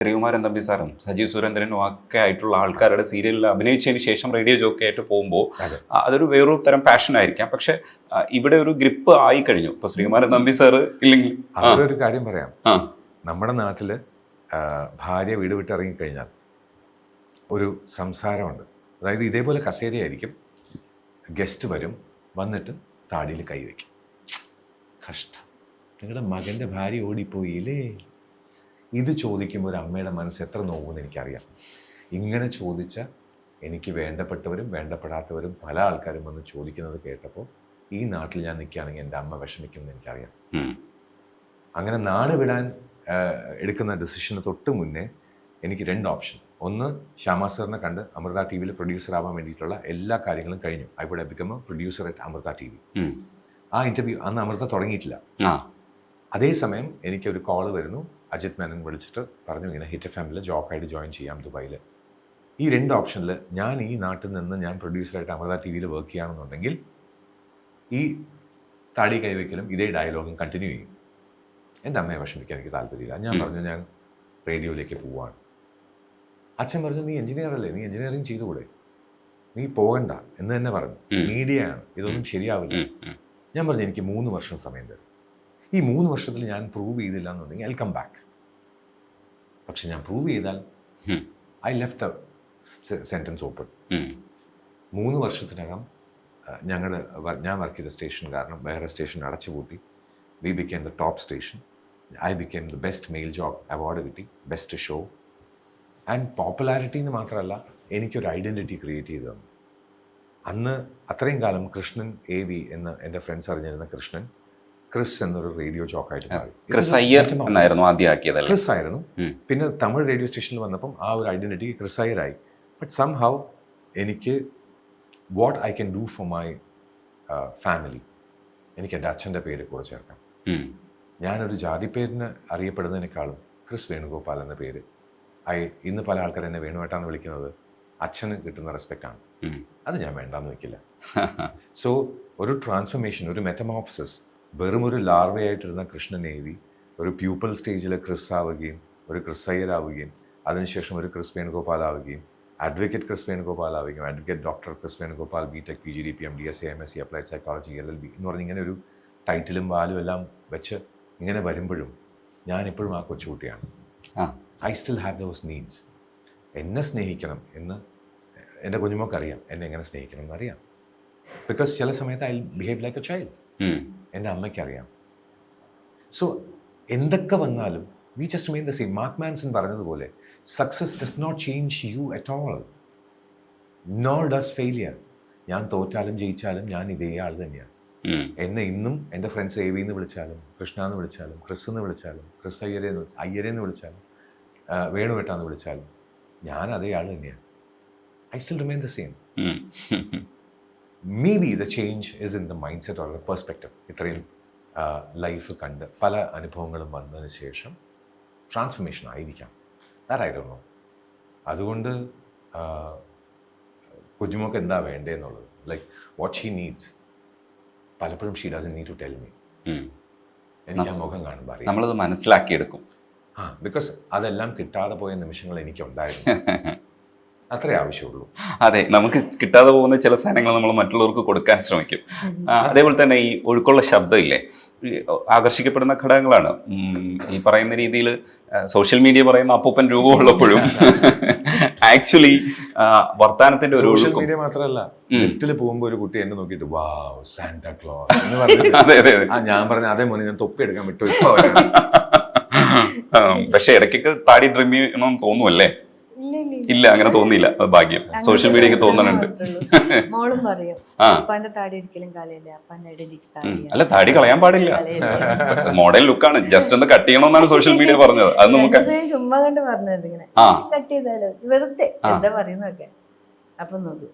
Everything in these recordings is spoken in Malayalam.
ശ്രീകുമാരൻ തമ്പി സാറും സജി സുരേന്ദ്രനും ഒക്കെ ആയിട്ടുള്ള ആൾക്കാരുടെ സീരിയലിൽ അഭിനയിച്ചതിന് ശേഷം റേഡിയോ ജോക്കി ആയിട്ട് പോകുമ്പോൾ അതൊരു വേറൊരു തരം പാഷൻ ആയിരിക്കാം. പക്ഷെ ഇവിടെ ഒരു ഗ്രിപ്പ് ആയി കഴിഞ്ഞു. ഇപ്പൊ ശ്രീകുമാരൻ തമ്പി സാറ് ഇല്ലെങ്കിൽ ഒരു കാര്യം പറയാം. നമ്മുടെ നാട്ടില് ഭാര്യ വീട് വിട്ട് ഇറങ്ങിക്കഴിഞ്ഞാൽ ഒരു സംസാരമുണ്ട്. അതായത് ഇതേപോലെ കസേരയായിരിക്കും, ഗസ്റ്റ് വരും, വന്നിട്ട് താടിയിൽ കൈവയ്ക്കും. കഷ്ടം, നിങ്ങളുടെ മകൻ്റെ ഭാര്യ ഓടിപ്പോയില്ലേ. ഇത് ചോദിക്കുമ്പോൾ ഒരു അമ്മയുടെ മനസ്സ് എത്ര നോവുമെന്ന് എനിക്കറിയാം. ഇങ്ങനെ ചോദിച്ച എനിക്ക് വേണ്ടപ്പെട്ടവരും വേണ്ടപ്പെടാത്തവരും പല ആൾക്കാരും വന്ന് ചോദിക്കുന്നത് കേട്ടപ്പോൾ ഈ നാട്ടിൽ ഞാൻ നിൽക്കുകയാണെങ്കിൽ എൻ്റെ അമ്മ വിഷമിക്കുമെന്ന് എനിക്കറിയാം. അങ്ങനെ നാട് വിടാൻ എടുക്കുന്ന ഡിസിഷന് തൊട്ട് മുന്നേ എനിക്ക് 2 ഓപ്ഷൻ. ഒന്ന്, ശ്യാമ സാറിനെ കണ്ട് അമൃത ടി വിയിൽ പ്രൊഡ്യൂസർ ആവാൻ വേണ്ടിയിട്ടുള്ള എല്ലാ കാര്യങ്ങളും കഴിഞ്ഞു. I would have become a producer at Amrita TV. ആ ഇൻ്റർവ്യൂ അന്ന് അമൃത തുടങ്ങിയിട്ടില്ല. അതേസമയം എനിക്കൊരു കോള് വരുന്നു. അജിത് മേനൻ വിളിച്ചിട്ട് പറഞ്ഞു, ഇങ്ങനെ ഹിറ്റ് എഫ്എമ്മിൽ ജോബായിട്ട് ജോയിൻ ചെയ്യാം ദുബായിൽ. ഈ 2 ഓപ്ഷനിൽ ഞാൻ ഈ നാട്ടിൽ നിന്ന് ഞാൻ പ്രൊഡ്യൂസറായിട്ട് അമൃത ടി വിയിൽ വർക്ക് ചെയ്യുകയാണെന്നുണ്ടെങ്കിൽ ഈ താടി കൈവയ്ക്കലും ഇതേ ഡയലോഗും കണ്ടിന്യൂ ചെയ്യും. എൻ്റെ അമ്മയെ വിഷമിക്കാൻ എനിക്ക് താല്പര്യമില്ല. ഞാൻ പറഞ്ഞു ഞാൻ റേഡിയോയിലേക്ക് പോവാണ്. അച്ഛൻ പറഞ്ഞു, നീ എഞ്ചിനീയർ അല്ലേ, നീ എഞ്ചിനീയറിങ് ചെയ്തുകൂടെ, നീ പോകണ്ട എന്ന് തന്നെ പറഞ്ഞു. മീഡിയ ആണ്, ഇതൊന്നും ശരിയാവില്ല. ഞാൻ പറഞ്ഞു എനിക്ക് 3 വർഷം സമയം തരും. ഈ 3 വർഷത്തിൽ ഞാൻ പ്രൂവ് ചെയ്തില്ല എന്നുണ്ടെങ്കിൽ ഐ കം ബാക്ക്. പക്ഷെ ഞാൻ പ്രൂവ് ചെയ്താൽ I left the sentence open. 3 വർഷത്തിനകം ഞാൻ വർക്ക് ചെയ്ത സ്റ്റേഷൻ കാരണം വേറെ സ്റ്റേഷൻ അടച്ചുപൂട്ടി. We became the top station. I became the best male job award കിട്ടി, ബെസ്റ്റ് ഷോ. ആൻഡ് പോപ്പുലാരിറ്റി എന്ന് മാത്രമല്ല, എനിക്കൊരു ഐഡൻറ്റിറ്റി ക്രിയേറ്റ് ചെയ്തു തന്നു. അന്ന് അത്രയും കാലം കൃഷ്ണൻ AV എന്ന് എൻ്റെ ഫ്രണ്ട്സ് അറിഞ്ഞിരുന്ന കൃഷ്ണൻ ക്രിസ് എന്നൊരു റേഡിയോ ജോക്കായിട്ട് മാറി. ക്രിസ് അയ്യർ എന്നായിരുന്നു ആദ്യം ആക്കിയത്. ക്രിസ് ആയിരുന്നു. പിന്നെ തമിഴ് റേഡിയോ സ്റ്റേഷനിൽ വന്നപ്പം ആ ഒരു ഐഡൻറ്റിറ്റി ക്രിസ് അയ്യറായി. ബട്ട് സം ഹൗ എനിക്ക് what I can do for my family, എനിക്ക് എൻ്റെ അച്ഛൻ്റെ പേര് കൂടെ ചേർക്കാം. ഞാനൊരു ജാതിപ്പേരിന് അറിയപ്പെടുന്നതിനേക്കാളും ക്രിസ് വേണുഗോപാൽ എന്ന പേര്, ഇന്ന് പല ആൾക്കാർ എന്നെ വേണുവേട്ടാന്ന് വിളിക്കുന്നത് അച്ഛന് കിട്ടുന്ന റെസ്പെക്റ്റാണ്. അത് ഞാൻ വേണ്ടാന്ന് വെക്കില്ല. സോ ഒരു ട്രാൻസ്ഫർമേഷൻ, ഒരു മെറ്റമോർഫസിസ്, വെറും ഒരു ലാർവയായിട്ടിരുന്ന കൃഷ്ണൻ AV ഒരു പ്യൂപ്പൽ സ്റ്റേജിൽ ക്രിസ് ആവുകയും ഒരു ക്രിസ് അയ്യർ ആവുകയും അതിനുശേഷം ഒരു ക്രിസ് വേണുഗോപാൽ ആവുകയും അഡ്വക്കേറ്റ് ക്രിസ് വേണുഗോപാൽ ആവുകയും advocate doctor Chris Venugopal BTech PGD PM DSc MSc applied psychology LLB എന്ന് പറഞ്ഞ് ഇങ്ങനെ ഒരു ടൈറ്റിലും വാലും എല്ലാം വെച്ച് ഇങ്ങനെ വരുമ്പോഴും ഞാനിപ്പോഴും ആ കൊച്ചുകുട്ടിയാണ്. I still have those needs. എന്നെ സ്നേഹിക്കണം എന്ന് എൻ്റെ കുഞ്ഞുമോക്കറിയാം, എന്നെ എങ്ങനെ സ്നേഹിക്കണം എന്നറിയാം. ബിക്കോസ് ചില സമയത്ത് I behave like a child. എൻ്റെ അമ്മയ്ക്കറിയാം. സോ എന്തൊക്കെ വന്നാലും we just remain the same. Mark Manson പറഞ്ഞതുപോലെ success does not change you at all, nor does failure. ഞാൻ തോറ്റാലും ജയിച്ചാലും ഞാൻ ഇതേ ആൾ തന്നെയാണ്. എന്നെ ഇന്നും എൻ്റെ ഫ്രണ്ട്സ് AV എന്ന് വിളിച്ചാലും കൃഷ്ണ എന്ന് വിളിച്ചാലും ക്രിസ് എന്ന് വിളിച്ചാലും ക്രിസ് അയ്യരെന്ന് വിളിച്ചാലും വേണുവേട്ടാന്ന് വിളിച്ചാലും ഞാൻ അതേ ആൾ തന്നെയാണ്. I still remain the same. May be the change is in the mind set or the perspective. ഇത്രയും ലൈഫ് കണ്ട് പല അനുഭവങ്ങളും വന്നതിന് ശേഷം ട്രാൻസ്ഫർമേഷൻ ആയിരിക്കാം. That I don't know. അതുകൊണ്ട് കുഞ്ഞുമോക്ക് എന്താ വേണ്ടതെന്നുള്ളത്, ലൈക്ക് വാട്ട് ഷീ നീഡ്സ്, പലപ്പോഴും she doesn't need to tell me. എനിക്ക് ആ മുഖം കാണുമ്പോൾ അറിയാം, നമ്മളത് മനസ്സിലാക്കിയെടുക്കും. ബിക്കോസ് അതെല്ലാം കിട്ടാതെ പോയ നിമിഷങ്ങൾ എനിക്കുണ്ടായിരുന്നു. അത്രേ ആവശ്യമുള്ളൂ. അതെ, നമുക്ക് കിട്ടാതെ പോകുന്ന ചില സാധനങ്ങൾ നമ്മൾ മറ്റുള്ളവർക്ക് കൊടുക്കാൻ ശ്രമിക്കും. അതേപോലെ തന്നെ ഈ ഒഴുക്കുള്ള ശബ്ദമില്ലേ, ആകർഷിക്കപ്പെടുന്ന ഘടകങ്ങളാണ്. ഈ പറയുന്ന രീതിയിൽ സോഷ്യൽ മീഡിയ പറയുന്ന അപ്പൂപ്പൻ രൂപമുള്ളപ്പോഴും ആക്ച്വലി വർത്താനത്തിന്റെ ഒരു സോഷ്യൽ മീഡിയ മാത്രമല്ല, ലിഫ്റ്റിൽ പോകുമ്പോൾ ഒരു കുട്ടി എന്നെ നോക്കിയിട്ട് വാവ് സാന്റാ ക്ലോസ് എന്ന് പറഞ്ഞു. ഞാൻ പറഞ്ഞ അതേ മോനെ ഞാൻ തൊപ്പി എടുക്കാൻ വിട്ടു. പക്ഷെ ഇടയ്ക്കൊക്കെ താടി ഡ്രിം ചെയ്യണമെന്ന് തോന്നുമല്ലേ? ഇല്ല, അങ്ങനെ തോന്നിയില്ല. ഭാഗ്യം. സോഷ്യൽ മീഡിയക്ക് തോന്നുന്നുണ്ട്. മോളും പറയും അപ്പാന്റെ താടി ഒരിക്കലും കളയില്ല, അല്ല താടി കളയാൻ പാടില്ല, മോഡൽ ലുക്കാണ്, ജസ്റ്റ് ഒന്ന് കട്ട് ചെയ്യണമെന്നാണ് സോഷ്യൽ മീഡിയ പറഞ്ഞത്. അത് നമുക്ക് ചുമ്മാ കണ്ട് പറഞ്ഞത് ഇങ്ങനെ കട്ട് ചെയ്താലോ വെറുതെ എന്താ പറയുന്നൊക്കെ. അപ്പൊ നോക്കൂ,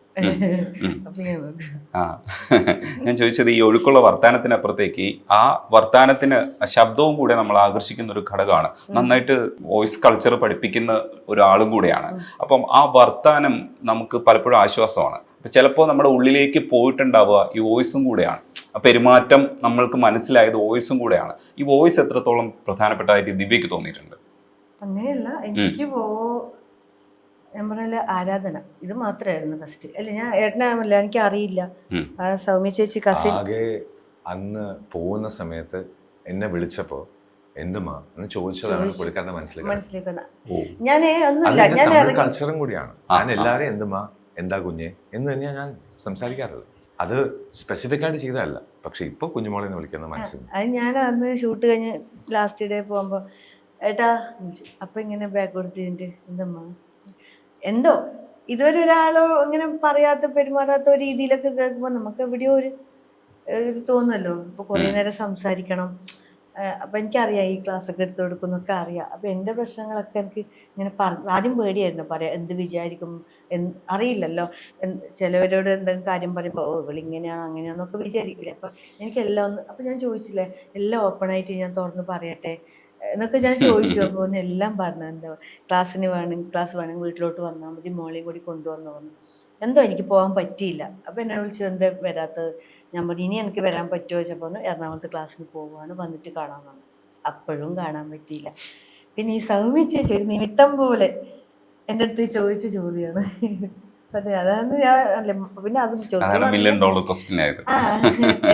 ഞാൻ ചോദിച്ചത് ഈ ഒഴുക്കുള്ള വർത്താനത്തിനപ്പുറത്തേക്ക് ആ വർത്താനത്തിന് ശബ്ദവും കൂടെ നമ്മൾ ആകർഷിക്കുന്ന ഒരു ഘടകമാണ്. നന്നായിട്ട് വോയിസ് കൾച്ചർ പഠിപ്പിക്കുന്ന ഒരാളും കൂടെയാണ്. അപ്പം ആ വർത്താനം നമുക്ക് പലപ്പോഴും ആശ്വാസമാണ്. അപ്പം ചിലപ്പോൾ നമ്മുടെ ഉള്ളിലേക്ക് പോയിട്ടുണ്ടാവുക ഈ വോയിസും കൂടെയാണ്. പെരുമാറ്റം നമ്മൾക്ക് മനസ്സിലായത് വോയിസും കൂടെയാണ്. ഈ വോയിസ് എത്രത്തോളം പ്രധാനപ്പെട്ടതായിട്ട് ദിവ്യക്ക് തോന്നിയിട്ടുണ്ട്? അങ്ങനെയല്ല, എനിക്ക് ഞാൻ പറഞ്ഞ ആരാധന ഇത് മാത്രമായിരുന്നു ഫസ്റ്റ്. അല്ല ഞാൻ ഏട്ടനാമല്ല, എനിക്ക് അറിയില്ല. സൗമ്യ ചേച്ചി കസിൻ ആകെ അന്ന് പോകുന്ന സമയത്ത് എന്നെ വിളിച്ചപ്പോ എന്തുമാ എന്ന് ചോദിച്ചതാണ് പുള്ളിക്കാരനെ മനസ്സിലാക്കുന്ന. ഞാൻ ഒന്നുമില്ല, ഞാൻ കൾച്ചറും കൂടിയാണ്. ഞാൻ എല്ലാവരെയും എന്തുമാ എന്താ കുഞ്ഞെ എന്ന് തന്നെയാണ് ഞാൻ സംസാരിക്കാറുള്ളത്. അത് സ്പെസിഫിക് ആയിട്ട് ചെയ്തതല്ല. പക്ഷെ ഇപ്പൊ കുഞ്ഞുമോളെ എന്ന് വിളിക്കുന്ന മനസ്സിലായി. അത് ഞാൻ അന്ന് ഷൂട്ട് കഴിഞ്ഞ് ലാസ്റ്റ് ഡേ പോകുമ്പോ ഏട്ടാ അപ്പൊ ഇങ്ങനെ ബാക്ക് കൊടുത്തിട്ട് എന്തമ്മ എന്തോ ഇതുവരെ ഒരാളോ ഇങ്ങനെ പറയാത്ത പെരുമാറാത്ത ഒരു രീതിയിലൊക്കെ കേൾക്കുമ്പോൾ നമുക്ക് എവിടെയോ ഒരു തോന്നുമല്ലോ. ഇപ്പൊ കുറേ നേരം സംസാരിക്കണം. അപ്പൊ എനിക്കറിയാം ഈ ക്ലാസ് ഒക്കെ എടുത്തു കൊടുക്കുന്നൊക്കെ അറിയാം. അപ്പൊ എൻ്റെ പ്രശ്നങ്ങളൊക്കെ എനിക്ക് ഇങ്ങനെ ആദ്യം പേടിയായിരുന്നു പറയാം, എന്ത് വിചാരിക്കും അറിയില്ലല്ലോ. ചിലവരോട് എന്തെങ്കിലും കാര്യം പറയുമ്പോൾ ഇവളിങ്ങനെയാണോ അങ്ങനെയാണെന്നൊക്കെ വിചാരിക്കില്ലേ. അപ്പൊ എനിക്കെല്ലാം അപ്പൊ ഞാൻ ചോദിച്ചില്ലേ, എല്ലാം ഓപ്പണായിട്ട് ഞാൻ തുറന്ന് പറയട്ടെ എന്നൊക്കെ ഞാൻ ചോദിച്ചു. അപ്പോൾ എല്ലാം പറഞ്ഞു, എന്താ ക്ലാസ് വേണമെങ്കിൽ വീട്ടിലോട്ട് വന്നാൽ മതി, മോളെയും കൂടി കൊണ്ടുവന്നു പറഞ്ഞു. എന്തോ എനിക്ക് പോകാൻ പറ്റിയില്ല. അപ്പോൾ എന്നെ വിളിച്ചു, എന്താ വരാത്തത്? ഞാൻ പറഞ്ഞു ഇനി എനിക്ക് വരാൻ പറ്റുമോ ചോദിച്ചപ്പോൾ എറണാകുളത്ത് ക്ലാസ്സിന് പോവുകയാണ്, വന്നിട്ട് കാണാമെന്നാണ്. അപ്പോഴും കാണാൻ പറ്റിയില്ല. പിന്നെ ഈ സൗമ്യ ചേച്ചി ഒരു നിമിത്തം പോലെ എൻ്റെ അടുത്ത് ചോദിച്ച ചോദ്യമാണ് സത്യം. അതാണ് ഞാൻ അല്ല പിന്നെ അതും ചോദിച്ചു.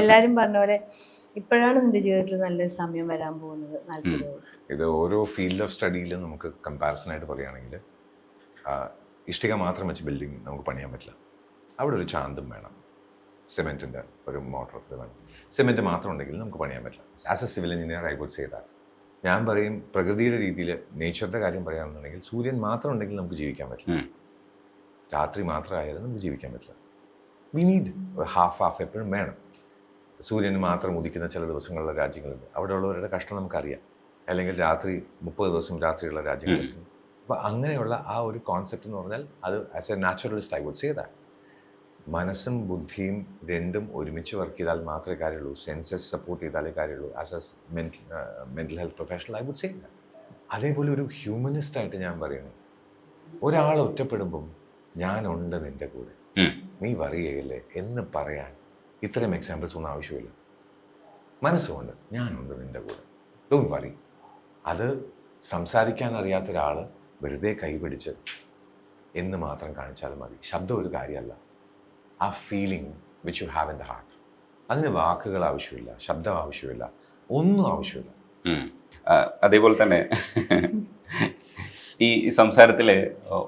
എല്ലാവരും പറഞ്ഞ പോലെ ഇപ്പോഴാണ് നിന്റെ ജീവിതത്തിൽ നല്ലൊരു സമയം വരാൻ പോകുന്നത്, 40 വയസ്സ്. ഇത് ഓരോ ഫീൽഡ് ഓഫ് സ്റ്റഡിയിലും നമുക്ക് കമ്പാരിസൺ ആയിട്ട് പറയുകയാണെങ്കിൽ ഇഷ്ടിക മാത്രം വെച്ച് ബിൽഡിംഗ് നമുക്ക് പണിയാൻ പറ്റില്ല. അവിടെ ഒരു ചാന്തും വേണം, സിമെൻറ്റിൻ്റെ ഒരു മോട്ടർ വേണം. സിമെൻറ്റ് മാത്രം ഉണ്ടെങ്കിൽ നമുക്ക് പണിയാൻ പറ്റില്ല. As a civil engineer I would say that. ഞാൻ പറയും പ്രകൃതിയുടെ രീതിയിൽ നേച്ചറിൻ്റെ കാര്യം പറയുകയാണെന്നുണ്ടെങ്കിൽ സൂര്യൻ മാത്രം ഉണ്ടെങ്കിൽ നമുക്ക് ജീവിക്കാൻ പറ്റില്ല. രാത്രി മാത്രമായാലും നമുക്ക് ജീവിക്കാൻ പറ്റില്ല. വി നീഡ് ഹാഫ് എപ്പോഴും വേണം. സൂര്യന് മാത്രം ഉദിക്കുന്ന ചില ദിവസങ്ങളുള്ള രാജ്യങ്ങളുണ്ട്. അവിടെ ഉള്ളവരുടെ കഷ്ടം നമുക്കറിയാം. അല്ലെങ്കിൽ രാത്രി 30 ദിവസം രാത്രിയുള്ള രാജ്യങ്ങളുണ്ട്. അപ്പോൾ അങ്ങനെയുള്ള ആ ഒരു കോൺസെപ്റ്റ് എന്ന് പറഞ്ഞാൽ അത് as a naturalist I would say that. മനസ്സും ബുദ്ധിയും രണ്ടും ഒരുമിച്ച് വർക്ക് ചെയ്താൽ മാത്രമേ കാര്യമുള്ളൂ. സെൻസസ് സപ്പോർട്ട് ചെയ്താലേ കാര്യമുള്ളൂ. As a mental health professional I would say that. അതേപോലെ ഒരു ഹ്യൂമനിസ്റ്റായിട്ട് ഞാൻ പറയുന്നു, ഒരാൾ ഒറ്റപ്പെടുമ്പം ഞാനുണ്ട് നിൻ്റെ കൂടെ, നീ വറിയല്ലേ എന്ന് പറയാൻ ഇത്തരം എക്സാമ്പിൾസ് ഒന്നും ആവശ്യമില്ല. മനസ്സുകൊണ്ട് ഞാനുണ്ട് നിൻ്റെ കൂടെ, ഡോണ്ട് വറി. അത് സംസാരിക്കാൻ അറിയാത്ത ഒരാൾ വെറുതെ കൈപിടിച്ച് എന്ന് മാത്രം കാണിച്ചാലും മതി. ശബ്ദം ഒരു കാര്യമല്ല. ആ feeling which you have in the heart, അതിന് വാക്കുകൾ ആവശ്യമില്ല, ശബ്ദം ആവശ്യമില്ല, ഒന്നും ആവശ്യമില്ല. അതേപോലെ തന്നെ ഈ സംസാരത്തിൽ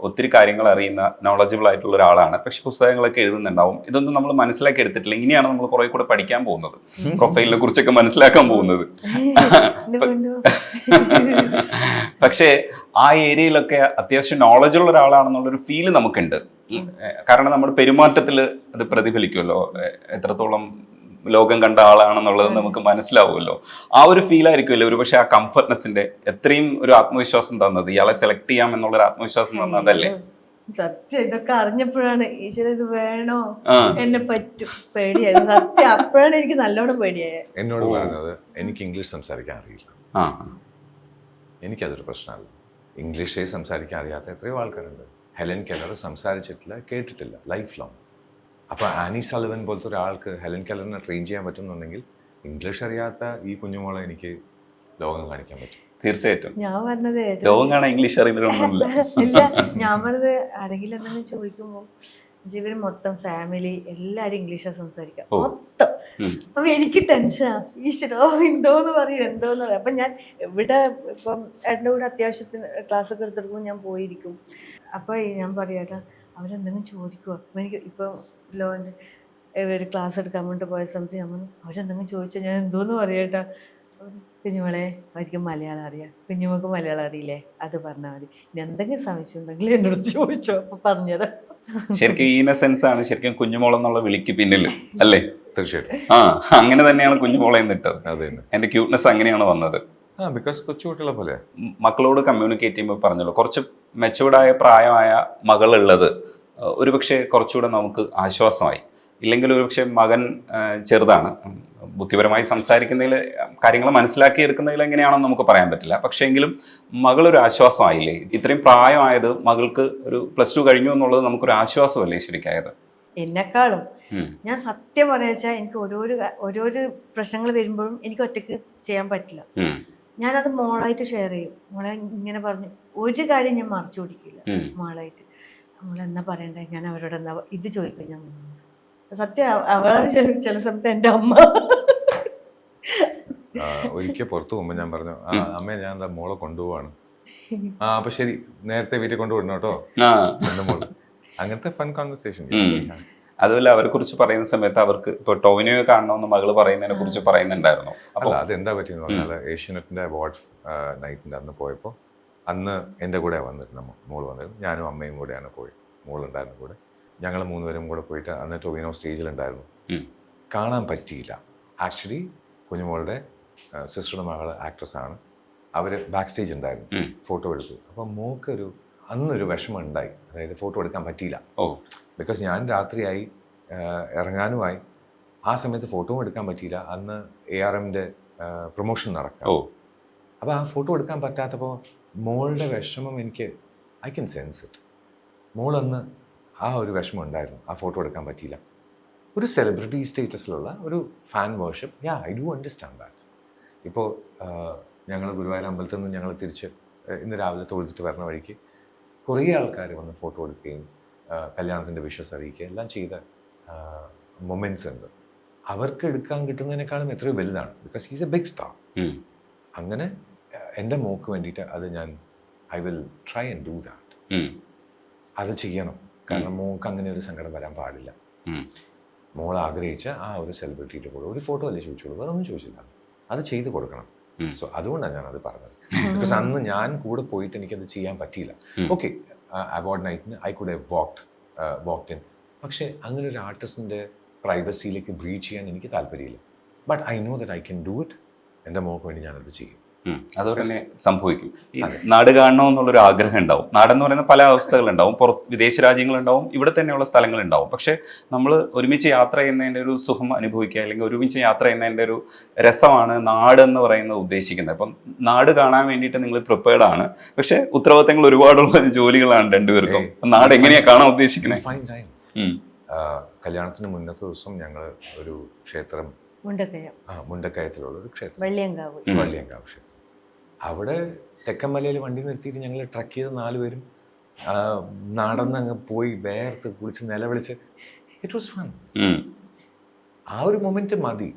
ഒത്തിരി കാര്യങ്ങൾ അറിയുന്ന നോളജബിൾ ആയിട്ടുള്ള ഒരാളാണ്. പക്ഷെ പുസ്തകങ്ങളൊക്കെ എഴുതുന്നുണ്ടാവും. ഇതൊന്നും നമ്മൾ മനസ്സിലാക്കി എടുത്തിട്ടില്ല. ഇങ്ങനെയാണ് നമ്മൾ കുറെ കൂടെ പഠിക്കാൻ പോകുന്നത്, പ്രൊഫൈലിനെ കുറിച്ചൊക്കെ മനസ്സിലാക്കാൻ പോകുന്നത്. പക്ഷേ ആ ഏരിയയിലൊക്കെ അത്യാവശ്യം നോളജുള്ള ഒരാളാണെന്നുള്ളൊരു ഫീല് നമുക്കുണ്ട്. കാരണം നമ്മുടെ പെരുമാറ്റത്തിൽ അത് പ്രതിഫലിക്കുമല്ലോ, എത്രത്തോളം ലോകം കണ്ട ആളാണെന്നുള്ളത് നമുക്ക് മനസ്സിലാവുമല്ലോ. ആ ഒരു ഫീൽ ആയിരിക്കുമല്ലോ ഒരു പക്ഷെ ആ കംഫർട്ട്നെസിന്റെ എത്രയും ഒരു ആത്മവിശ്വാസം തന്നത്. ഇയാളെ സെലക്ട് ചെയ്യാം എന്നുള്ളൊരു ആത്മവിശ്വാസം തന്നതല്ലേ? സത്യം ഇതൊക്കെ അറിഞ്ഞപ്പോഴാണ് ഈശ്വര ഇത് വേണോ, എന്നെ പറ്റും, പേടിയായിരുന്നു സത്യം. അപ്പോഴാണ് എനിക്ക് നല്ലോണം പേടിയായത്. എന്നോട് പറയുന്നത് എനിക്ക് ഇംഗ്ലീഷ് സംസാരിക്കാൻ അറിയില്ല. എനിക്കതൊരു പ്രശ്നമല്ല. ഇംഗ്ലീഷേ സംസാരിക്കാൻ അറിയാത്ത എത്രയോ ആൾക്കാരുണ്ട്. ഹെലൻ കെല്ലർ സംസാരിച്ചിട്ടില്ല, കേട്ടിട്ടില്ല ലൈഫ് ലോങ്. അപ്പോൾ ആനി സലിവൻ പോലത്തെ ഒരാൾക്ക് ഹെലൻ കെല്ലറിനെ ട്രെയിൻ ചെയ്യാൻ പറ്റുന്നുണ്ടെങ്കിൽ ഇംഗ്ലീഷ് അറിയാത്ത ഈ കുഞ്ഞുമോളെ എനിക്ക് ലോകം കാണിക്കാൻ പറ്റും. തീർച്ചയായിട്ടും. ഞാൻ പറഞ്ഞത് ലോകം കാണാൻ ഇംഗ്ലീഷ് അറിയുന്നില്ല. ഇല്ല, ഞാൻ പറഞ്ഞത് ആരെങ്കിലും എന്തെങ്കിലും ചോദിക്കുമ്പോൾ ഇവര് മൊത്തം ഫാമിലി എല്ലാരും ഇംഗ്ലീഷാണ് സംസാരിക്കാം മൊത്തം. അപ്പൊ എനിക്ക് ടെൻഷനാ, ഈശ്വരോ എന്തോന്ന് പറയും. അപ്പൊ ഞാൻ ഇവിടെ ഇപ്പം ഏട്ടൻ്റെ കൂടെ അത്യാവശ്യത്തിന് ക്ലാസ് ഒക്കെ എടുത്തെടുക്കുമ്പോൾ ഞാൻ പോയിരിക്കും. അപ്പൊ ഞാൻ പറയാട്ടാ അവരെന്തെങ്കിലും ചോദിക്കുമോ. അപ്പം എനിക്ക് ഇപ്പം ലോൻ്റെ ഒരു ക്ലാസ് എടുക്കാൻ വേണ്ടി പോയ സമയത്ത് ഞാൻ പറഞ്ഞു അവരെന്തെങ്കിലും ചോദിച്ചാൽ ഞാൻ എന്തോന്ന് പറയട്ടാ. കുഞ്ഞുമോളെ അവർക്ക് മലയാളം അറിയാം, കുഞ്ഞുമോൾക്ക് മലയാളം അറിയില്ലേ, അത് പറഞ്ഞാൽ മതി. ഇനി എന്തെങ്കിലും സംശയം ഉണ്ടെങ്കിൽ എന്നോട് ചോദിച്ചോ, അപ്പൊ പറഞ്ഞുതരാം. ശരിക്കും ഇന്നസെൻസ് ആണ് ശരിക്കും കുഞ്ഞുമോളെന്നുള്ള വിളിക്ക് പിന്നിൽ അല്ലേ? തീർച്ചയായിട്ടും. അങ്ങനെ തന്നെയാണ് കുഞ്ഞുമോളെ എന്നിട്ടത്. അതെ, എന്റെ ക്യൂട്ട്നെസ് അങ്ങനെയാണ് വന്നത്. ബിക്കോസ് കൊച്ചുകുട്ടികളെ പോലെ മക്കളോട് കമ്മ്യൂണിക്കേറ്റ് ചെയ്യുമ്പോൾ പറഞ്ഞല്ലോ, കുറച്ച് മെച്ചൂർഡായ പ്രായമായ മകളുള്ളത് ഒരുപക്ഷെ കുറച്ചുകൂടെ നമുക്ക് ആശ്വാസമായി. ഇല്ലെങ്കിൽ ഒരുപക്ഷെ മകൻ ചെറുതാണ്, ബുദ്ധിപരമായി സംസാരിക്കുന്നതിൽ കാര്യങ്ങൾ മനസ്സിലാക്കിയെടുക്കുന്നതിൽ എങ്ങനെയാണെന്ന് നമുക്ക് പറയാൻ പറ്റില്ല. പക്ഷേ എങ്കിലും മകളൊരു ആശ്വാസമായില്ലേ? ഇത്രയും പ്രായമായത് മകൾക്ക് ഒരു +2 കഴിഞ്ഞു എന്നുള്ളത് നമുക്കൊരു ആശ്വാസമല്ലേ ശരിക്കായത്? എന്നെക്കാളും ഞാൻ സത്യം പറയാച്ചാൽ എനിക്ക് ഓരോരോ പ്രശ്നങ്ങൾ വരുമ്പോഴും എനിക്ക് ഒറ്റയ്ക്ക് ചെയ്യാൻ പറ്റില്ല. ഞാനത് മോളായിട്ട് ഷെയർ ചെയ്യും. മോളെ ഇങ്ങനെ പറഞ്ഞു ഒരു കാര്യം ഞാൻ മറച്ചു പിടിക്കില്ല മോളായിട്ട്. മോളെന്നാ പറയണ്ടേ, ഞാൻ അവരോട് എന്നാ ഇത് ചോദിക്കും. ഞാൻ സത്യം അവളാണ് ചില സമയത്ത് എൻ്റെ അമ്മ. ഒരിക്കൽ പുറത്തു പോകുമ്പോൾ ഞാൻ പറഞ്ഞു, അമ്മേ ഞാൻ എന്താ മോളെ കൊണ്ടുപോവാണ്. അപ്പൊ ശരി, നേരത്തെ വീട്ടിൽ കൊണ്ടുവിടണം കേട്ടോ എന്റെ മോള്. അങ്ങനത്തെ ഫൺ കോൺവെർസേഷൻ. അതുപോലെ അവരെ കുറിച്ച് പറയുന്ന സമയത്ത് അവർക്ക് ഇപ്പൊ ടോവിനോയെ കാണണമെന്ന് മകള് പറയുന്നതിനെ കുറിച്ച് പറയുന്നുണ്ടായിരുന്നു. അല്ല, അതെന്താ പറ്റിയെന്ന് പറഞ്ഞാൽ ഏഷ്യനെറ്റിന്റെ അവാർഡ് നൈറ്റിന്റെ അന്ന് പോയപ്പോൾ അന്ന് എൻ്റെ കൂടെ വന്നിരുന്നു മോള് വന്നിരുന്നു. ഞാനും അമ്മയും കൂടെയാണ് പോയി, മോളുണ്ടായിരുന്നു കൂടെ. ഞങ്ങൾ 3 പേരും കൂടെ പോയിട്ട് അന്ന് ടോവിനോ സ്റ്റേജിലുണ്ടായിരുന്നു. കാണാൻ പറ്റിയില്ല. ആക്ച്വലി കുഞ്ഞുമോളുടെ സിസ്റ്ററുടെ മകള് ആക്ട്രസ് ആണ്. അവർ ബാക്ക് സ്റ്റേജ് ഉണ്ടായിരുന്നു, ഫോട്ടോ എടുത്തു. അപ്പം മോക്കൊരു അന്നൊരു വിഷമം ഉണ്ടായി, അതായത് ഫോട്ടോ എടുക്കാൻ പറ്റിയില്ല. ബിക്കോസ് ഞാൻ രാത്രിയായി, ഇറങ്ങാനുമായി. ആ സമയത്ത് ഫോട്ടോയും എടുക്കാൻ പറ്റിയില്ല. അന്ന് ARMന്റെ പ്രൊമോഷൻ നടക്കാം. അപ്പോൾ ആ ഫോട്ടോ എടുക്കാൻ പറ്റാത്തപ്പോൾ മോളുടെ വിഷമം എനിക്ക് ഐ ക്യാൻ സെൻസ് ഇറ്റ്. മോളന്ന് ആ ഒരു വിഷമം ഉണ്ടായിരുന്നു, ആ ഫോട്ടോ എടുക്കാൻ പറ്റിയില്ല. ഒരു സെലിബ്രിറ്റി സ്റ്റേറ്റസിലുള്ള ഒരു fan worship, I do understand that. ഇപ്പോൾ ഞങ്ങൾ ഗുരുവായൂർ അമ്പലത്തിൽ നിന്ന് ഞങ്ങൾ തിരിച്ച് ഇന്ന് രാവിലെ തൊഴുതിട്ട് വരുന്ന വഴിക്ക് കുറേ ആൾക്കാർ വന്ന് ഫോട്ടോ എടുക്കുകയും കല്യാണത്തിൻ്റെ വിഷസ് അറിയിക്കുക എല്ലാം ചെയ്ത മൊമെൻറ്റ്സ് ഉണ്ട്. അവർക്ക് എടുക്കാൻ കിട്ടുന്നതിനേക്കാളും എത്രയോ വലുതാണ്. Because he's a big star. അങ്ങനെ എൻ്റെ മോക്ക് വേണ്ടിയിട്ട് അത് I will try and do that. അത് ചെയ്യണം. കാരണം മോക്ക് അങ്ങനെ ഒരു സങ്കടം വരാൻ പാടില്ല. മോൾ ആഗ്രഹിച്ച ആ ഒരു സെലിബ്രിറ്റിയുടെ കൂടെ ഒരു ഫോട്ടോ അല്ലേ ചോദിച്ചോളൂ, വേറെ ഒന്നും ചോദിച്ചില്ല. അത് ചെയ്ത് കൊടുക്കണം. സോ അതുകൊണ്ടാണ് ഞാനത് പറഞ്ഞത്. ബിക്കോസ് അന്ന് ഞാൻ കൂടെ പോയിട്ട് എനിക്കത് ചെയ്യാൻ പറ്റിയില്ല. ഓക്കെ, അവാർഡ് നൈറ്റിന് I could have walked in. പക്ഷേ അങ്ങനെ ഒരു ആർട്ടിസ്റ്റിൻ്റെ പ്രൈവസിയിലേക്ക് ബ്രീച്ച് ചെയ്യാൻ എനിക്ക് താല്പര്യമില്ല. But I know that I can do it. എൻ്റെ മോക്ക് വേണ്ടി ഞാനത് ചെയ്യും. അതുപോലെ തന്നെ സംഭവിക്കും. ഈ നാട് കാണണമെന്നുള്ളൊരു ആഗ്രഹം ഉണ്ടാവും. നാടെന്ന് പറയുന്ന പല അവസ്ഥകളുണ്ടാവും. വിദേശ രാജ്യങ്ങളുണ്ടാവും, ഇവിടെ തന്നെയുള്ള സ്ഥലങ്ങളുണ്ടാവും. പക്ഷെ നമ്മൾ ഒരുമിച്ച് യാത്ര ചെയ്യുന്നതിൻ്റെ ഒരു സുഖം അനുഭവിക്കുക, അല്ലെങ്കിൽ ഒരുമിച്ച് യാത്ര ചെയ്യുന്നതിൻ്റെ ഒരു രസമാണ് നാടെന്ന് പറയുന്നത് ഉദ്ദേശിക്കുന്നത്. അപ്പം നാട് കാണാൻ വേണ്ടിയിട്ട് നിങ്ങൾ പ്രിപ്പയർഡ് ആണ്. പക്ഷെ ഉത്തരവാദിത്തങ്ങൾ ഒരുപാടുള്ള ജോലികളാണ് രണ്ടുപേർക്കും. നാട് എങ്ങനെയാണ് കാണാൻ ഉദ്ദേശിക്കുന്നത്? കല്യാണത്തിന് മുന്നത്തെ ദിവസം ഞങ്ങൾ ഒരു ക്ഷേത്രം, മുണ്ടക്കയത്തിലുള്ള ഒരു ക്ഷേത്രം, വള്ളിയങ്കാവ് ക്ഷേത്രം. അവിടെ തെക്കൻമലയിൽ വണ്ടി നിർത്തിയിട്ട് ഞങ്ങൾ ട്രക്ക് ചെയ്ത് 4 പേരും നടന്നങ്ങ് പോയി വേർത്ത് കുളിച്ച് നിലവിളിച്ച്. It was fun. ആ ഒരു മൊമെന്റ് മതി.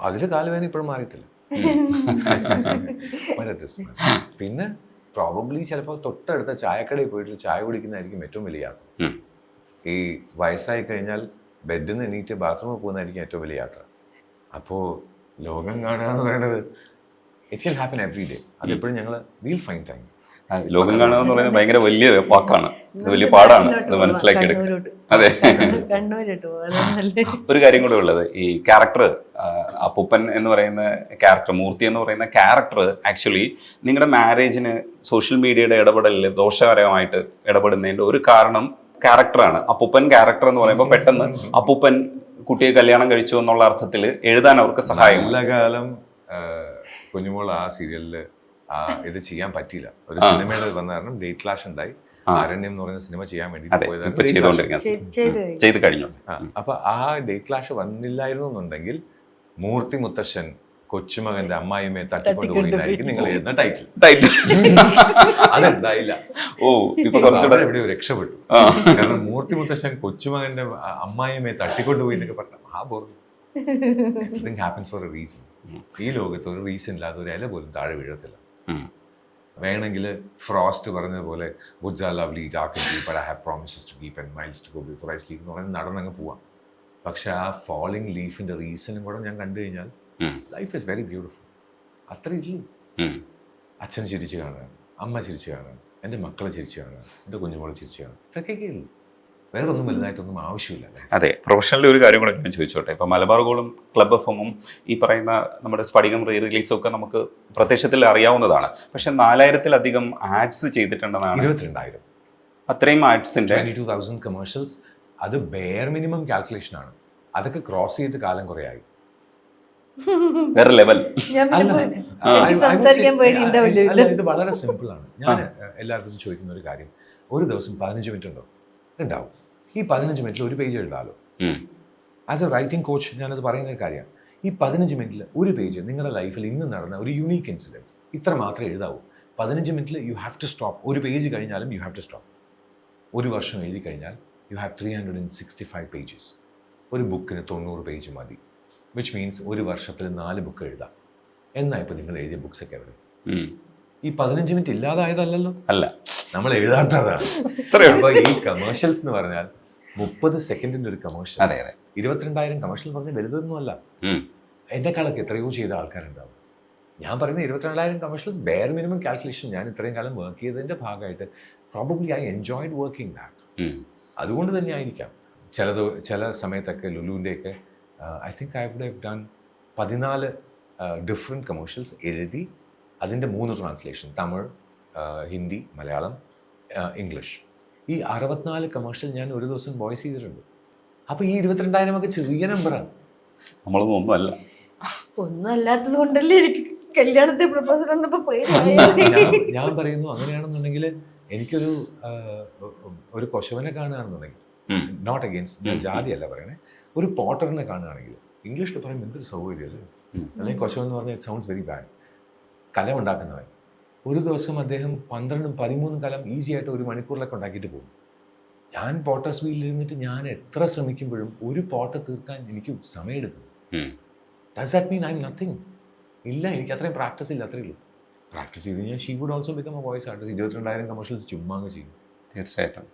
അതിൽ കാലുവേദന ഇപ്പോഴും മാറിയിട്ടില്ല. പിന്നെ പ്രോബബ്ലി ചിലപ്പോൾ തൊട്ടടുത്ത ചായക്കടയിൽ പോയിട്ട് ചായ കുടിക്കുന്നതായിരിക്കും ഏറ്റവും വലിയ യാത്ര. ഈ വയസ്സായി കഴിഞ്ഞാൽ ബെഡിൽ നിന്ന് എണീറ്റ് ബാത്റൂമിൽ പോകുന്നതായിരിക്കും ഏറ്റവും വലിയ യാത്ര. അപ്പോൾ ലോകം കാണുക എന്ന് പറയുന്നത് it will happen every day. അതെപ്പോഴും ഞങ്ങൾ വിൽ ഫൈൻഡ് ടൈം. ലോകം കാണുക എന്ന് പറയുന്നത് ഭയങ്കര വലിയ വാക്കാണ്, വലിയ പാടാണ് ഇത് മനസ്സിലാക്കിയെടുക്കുക. അതെ. ഒരു കാര്യം കൂടെ ഉള്ളത്, ഈ ക്യാരക്ടർ അപ്പൂപ്പൻ എന്ന് പറയുന്ന ക്യാരക്ടർ, മൂർത്തി എന്ന് പറയുന്ന ക്യാരക്ടർ ആക്ച്വലി നിങ്ങളുടെ മാരേജിന് സോഷ്യൽ മീഡിയയുടെ ഇടപെടലിൽ ദോഷകരമായിട്ട് ഇടപെടുന്നതിൻ്റെ ഒരു കാരണം ക്യാരക്ടറാണ്. അപ്പൂപ്പൻ ക്യാരക്ടർ എന്ന് പറയുമ്പോൾ പെട്ടെന്ന് അപ്പൂപ്പൻ കുട്ടിയെ കല്യാണം കഴിച്ചു എന്നുള്ള അർത്ഥത്തിൽ എഴുതാൻ അവർക്ക് സഹായം. നല്ല കാലം കുഞ്ഞുമോൾ ആ സീരിയലിൽ ഇത് ചെയ്യാൻ പറ്റിയില്ല. ഒരു സിനിമയുടെ വന്ന കാരണം ഡേറ്റ് ക്ലാഷ് ഉണ്ടായി. ആരണ്യം എന്ന് പറയുന്ന സിനിമ ചെയ്യാൻ വേണ്ടി ചെയ്ത് കഴിഞ്ഞു. അപ്പൊ ആ ഡേറ്റ് ക്ലാഷ് വന്നില്ലായിരുന്നു എന്നുണ്ടെങ്കിൽ മൂർത്തി മുത്തശ്ശൻ കൊച്ചുമകന്റെ അമ്മായിമ്മയെ തട്ടിക്കൊണ്ടുപോയിന്നായിരിക്കും നിങ്ങൾ എഴുതുന്ന ടൈറ്റിൽ. അതെന്തായില്ല. എവിടെയോ രക്ഷപ്പെട്ടു. കാരണം മൂർത്തി മുത്തശ്ശൻ കൊച്ചുമകന്റെ അമ്മായിമ്മയെ തട്ടിക്കൊണ്ടുപോയി എന്നൊക്കെ പറഞ്ഞ ആ board. Everything happens for a reason. ഈ ലോകത്ത് ഒരു റീസൺ ഇല്ലാതെ ഒരു ഇല പോലും താഴെ വീഴത്തില്ല. വേണമെങ്കിൽ ഫ്രോസ്റ്റ് പറഞ്ഞതുപോലെ woods are lovely dark and deep, I have promises to keep and miles to go before I sleep എന്ന് പറഞ്ഞാൽ നടന്നങ്ങ് പോവാം. പക്ഷെ ആ ഫോളിങ് ലീഫിന്റെ റീസണും കൂടെ ഞാൻ കണ്ടു കഴിഞ്ഞാൽ ലൈഫ് ഈസ് വെരി ബ്യൂട്ടിഫുൾ. അത്ര ഇല്ലു. അച്ഛൻ ചിരിച്ചു കാണുക, അമ്മ ചിരിച്ചു കാണുക, എൻ്റെ മക്കളെ ചിരിച്ചു കാണുക, എൻ്റെ കുഞ്ഞുമോളെ ചിരിച്ചു കാണുക, ഇതൊക്കെ ഉള്ളൂ. വേറൊന്നും വലുതായിട്ടൊന്നും ആവശ്യമില്ല. അതെ, പ്രൊഫഷണലി ഒരു കാര്യം കൂടെ ഞാൻ ചോദിച്ചോട്ടെ. ഇപ്പം മലബാർ ഗോൾഡും ക്ലബ് എഫും ഈ പറയുന്ന നമ്മുടെ സ്ഫടികം റിലീസും ഒക്കെ നമുക്ക് പ്രത്യക്ഷത്തിൽ അറിയാവുന്നതാണ്. പക്ഷെ 4000-ലധികം ആഡ്സ് ചെയ്തിട്ടുണ്ടെന്നാണ്. 22,000 അത്രയും ആഡ്സിന്റെ 22,000 കമേഴ്ഷ്യൽസ്. അത് ബെയർ മിനിമം കാൽക്കുലേഷൻ ആണ്. അതൊക്കെ ക്രോസ് ചെയ്ത് കാലം കുറേ ആയി. വേറെ ലെവൽ. ഇത് വളരെ സിമ്പിൾ ആണ്. ഞാൻ എല്ലാവർക്കും ചോദിക്കുന്ന ഒരു കാര്യം, ഒരു ദിവസം 15 മിനിറ്റ് ഉണ്ടോ? ഉണ്ടാവും. ഈ 15 മിനിറ്റിൽ ഒരു പേജ് എഴുതാമല്ലോ. ആസ് എ റൈറ്റിംഗ് കോച്ച് ഞാനത് പറയുന്ന ഒരു കാര്യമാണ്. ഈ 15 മിനിറ്റിൽ ഒരു പേജ് നിങ്ങളുടെ ലൈഫിൽ ഇന്ന് നടന്ന ഒരു യുണീക്ക് ഇൻസിഡൻറ്റ് ഇത്ര മാത്രമേ എഴുതാവൂ. 15 മിനിറ്റിൽ യു ഹാവ് ടു സ്റ്റോപ്പ്. ഒരു പേജ് കഴിഞ്ഞാലും യു ഹാവ് ടു സ്റ്റോപ്പ്. ഒരു വർഷം എഴുതി കഴിഞ്ഞാൽ യു ഹാവ് 365 പേജസ്. ഒരു ബുക്കിന് 90 പേജ് മതി. വിച്ച് മീൻസ് ഒരു വർഷത്തിൽ 4 ബുക്ക് എഴുതാം. എന്നാ ഇപ്പോൾ നിങ്ങൾ എഴുതിയ ബുക്സൊക്കെ എവിടെ? ഈ 15 മിനിറ്റ് ഇല്ലാതായതല്ലല്ലോ, അല്ല, നമ്മൾ എഴുതാത്തതാണ്. അപ്പോൾ ഈ കമേഴ്ഷ്യൽസ് എന്ന് പറഞ്ഞാൽ 30 സെക്കൻഡിൻ്റെ ഒരു കമേഴ്ഷ്യൽ, 22,000 കമേഴ്ഷ്യൽ പറഞ്ഞാൽ വലുതൊന്നുമല്ല. എന്നെക്കാളൊക്കെ എത്രയോ ചെയ്ത ആൾക്കാരുണ്ടാവും. ഞാൻ പറയുന്ന 22,000 കമേഴ്ഷ്യൽസ് ബെയർ മിനിമം കാൽക്കുലേഷൻ. ഞാൻ ഇത്രയും കാലം വർക്ക് ചെയ്തതിൻ്റെ ഭാഗമായിട്ട് probably I enjoyed working that. അതുകൊണ്ട് തന്നെ ആയിരിക്കാം ചില സമയത്തൊക്കെ ലുലുവിൻ്റെയൊക്കെ I think I would have done 14 different commercials എഴുതി. അതിൻ്റെ 3 ട്രാൻസ്ലേഷൻ, തമിഴ്, ഹിന്ദി, മലയാളം, ഇംഗ്ലീഷ്. ഈ 64 കമേഴ്ഷ്യൽ ഞാൻ ഒരു ദിവസം വോയിസ് ചെയ്തിട്ടുണ്ട്. അപ്പോൾ ഈ 22,000 ഒക്കെ ചെറിയ നമ്പറാണ്. നമ്മളൊന്നും ഒന്നുമല്ല. ഒന്നും അല്ലാത്തത് കൊണ്ടല്ലേ എനിക്ക് കല്യാണത്തെ പ്രപ്പോസൽ വന്നപ്പോൾ ഞാൻ പറയുന്നു, അങ്ങനെയാണെന്നുണ്ടെങ്കിൽ എനിക്കൊരു ഒരു കൊശവനെ കാണുകയാണെന്നുണ്ടെങ്കിൽ, നോട്ട് അഗെയിൻസ്റ്റ്, ഞാൻ ജാതിയല്ല പറയണേ, ഒരു പോട്ടറിനെ കാണുകയാണെങ്കിൽ ഇംഗ്ലീഷിൽ പറയുമ്പോൾ എന്തൊരു സൗകര്യം അത്. അല്ലെങ്കിൽ കൊശവൻ എന്ന് പറഞ്ഞാൽ ഇറ്റ് സൗണ്ട്സ് വെരി ബാഡ്. കലം ഉണ്ടാക്കുന്നവൻ ഒരു ദിവസം അദ്ദേഹം 12-13 കലം ഈസി ആയിട്ട് 1 മണിക്കൂറിലൊക്കെ ഉണ്ടാക്കിയിട്ട് പോകും. ഞാൻ പോട്ടേഴ്സ് വീലിൽ ഇരുന്നിട്ട് ഞാൻ എത്ര ശ്രമിക്കുമ്പോഴും ഒരു പോട്ട് തീർക്കാൻ എനിക്ക് സമയമെടുക്കും. Does that mean I M nothing? ഇല്ല, എനിക്ക് അത്രയും പ്രാക്ടീസ് ഇല്ല, അത്രയേ ഉള്ളൂ. പ്രാക്ടീസ് ചെയ്ത് കഴിഞ്ഞാൽ she would also become a voice artist. 22,000 commercials ചുമ്മാ ചെയ്യും. തീർച്ചയായിട്ടും.